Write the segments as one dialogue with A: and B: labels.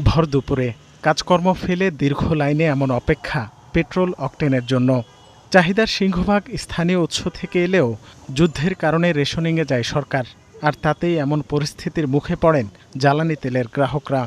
A: ভর দুপুরে কাজকর্ম ফেলে দীর্ঘ লাইনে এমন অপেক্ষা পেট্রোল অকটেনের জন্য। চাহিদার সিংহভাগ স্থানীয় উৎস থেকে এলেও যুদ্ধের কারণে রেশনিংয়ে যায় সরকার, আর তাতেই এমন পরিস্থিতির মুখে পড়েন জ্বালানি তেলের গ্রাহকরা।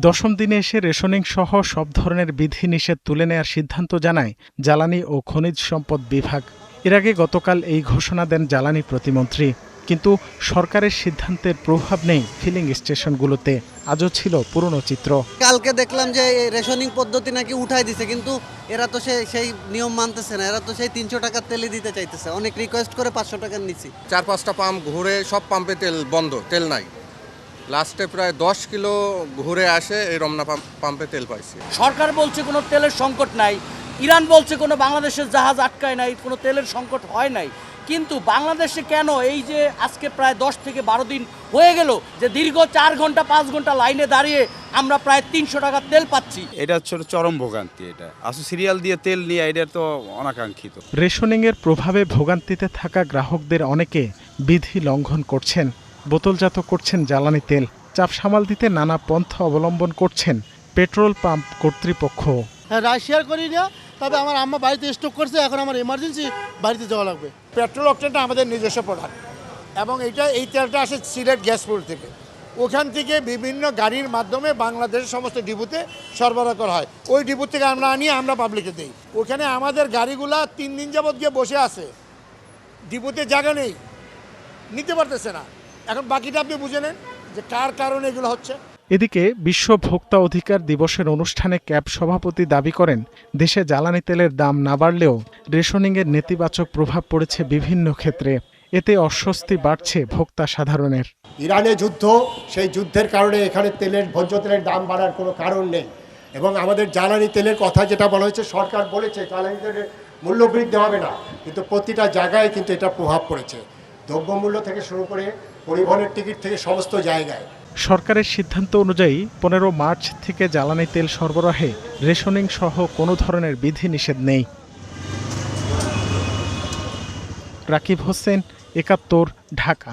A: দশম দিনে এসে রেশনিং সহ সব ধরনের বিধিনিষেধ তুলে নেওয়ার সিদ্ধান্ত জানায় জ্বালানি ও খনিজ সম্পদ বিভাগ। এর আগে গতকাল এই ঘোষণা দেন জ্বালানি প্রতিমন্ত্রী। কিন্তু সরকারের সিদ্ধান্তের প্রভাব নেই ফিলিং স্টেশনগুলোতে। আজও ছিল পুরনো চিত্র।
B: কালকে দেখলাম যে রেশনিং পদ্ধতি নাকি উঠাই দিছে, কিন্তু এরা তো সেই নিয়ম মানতেছে না। এরা তো সেই 300 টাকার তেলই দিতে চাইতেছে। অনেক রিকোয়েস্ট করে 500 টাকার নিচ্ছি।
C: 4-5টা পাম্প ঘুরে সব পাম্পে তেল বন্ধ, তেল নাই। লাস্টে প্রায় 10 কিলো ঘুরে আসে এই রমনা পাম্পে তেল পাইছি।
D: সরকার বলছে কোনো তেলের সংকট নাই, ইরান বলছে কোনো বাংলাদেশের জাহাজ আটকায় নাই, কোনো তেলের সংকট হয় নাই। কিন্তু বাংলাদেশে কেন এই যে আজকে প্রায় 10 থেকে 12 দিন হয়ে গেল যে দীর্ঘ 4 ঘন্টা 5 ঘন্টা লাইনে দাঁড়িয়ে আমরা প্রায় 300 টাকার তেল পাচ্ছি?
E: এটা হচ্ছে চরম ভোগান্তি। এটা আসলে সিরিয়াল দিয়ে তেল নিয়ে এটা তো অনাকাঙ্ক্ষিত।
A: রেশনিংয়ের প্রভাবে ভোগান্তিতে থাকা গ্রাহকদের অনেকে বিধি লঙ্ঘন করছেন, বোতলজাত করছেন জ্বালানি তেল। চাপ সামাল দিতে নানা পন্থা অবলম্বন করছেন পেট্রোল পাম্প কর্তৃপক্ষ।
F: রাশিয়ার করি না, তবে আমার আম্মা বাড়িতে স্টক করছে, এখন আমার এমার্জেন্সি বাড়িতে যাওয়া লাগবে।
G: পেট্রোল অকটেনটা আমাদের নিজস্ব প্রোডাক্ট এবং এই তেলটা আসে সিলেট গ্যাসপুর থেকে। ওখান থেকে বিভিন্ন গাড়ির মাধ্যমে বাংলাদেশের সমস্ত ডিপুতে সরবরাহ করা হয়। ওই ডিপু থেকে আমরা আনি, আমরা পাবলিকে দিই। ওখানে আমাদের গাড়িগুলা 3 দিন যাবত গিয়ে বসে আছে, ডিপুতে জায়গা নেই, নিতে পারতেছে না। এখন বাকিটা আপনি বুঝে নেন যে কার কারণে এগুলো হচ্ছে।
A: এদিকে বিশ্ব ভোক্তা অধিকার দিবসের অনুষ্ঠানে ক্যাব সভাপতি দাবি করেন, দেশে জ্বালানি তেলের দাম না বাড়লেও রেশনিংয়ের নেতিবাচক প্রভাব পড়েছে বিভিন্ন ক্ষেত্রে। এতে অস্বস্তি বাড়ছে ভোক্তা সাধারণের।
H: ইরানে যুদ্ধ, সেই যুদ্ধের কারণে এখানে ভোজ্য তেলের দাম বাড়ার কোনো কারণ নেই। এবং আমাদের জ্বালানি তেলের কথা যেটা বলা হয়েছে, সরকার বলেছে জ্বালানি তেলের মূল্য বৃদ্ধি হবে না, কিন্তু প্রতিটা জায়গায় কিন্তু এটা প্রভাব পড়েছে। দ্রব্যমূল্য থেকে শুরু করে পরিবহনের টিকিট থেকে সমস্ত জায়গায়।
A: সরকারের সিদ্ধান্ত অনুযায়ী 15 মার্চ থেকে জ্বালানি তেল সরবরাহে রেশনিং সহ কোনো ধরনের বিধিনিষেধ নেই। রাকিব হোসেন, 71, ঢাকা।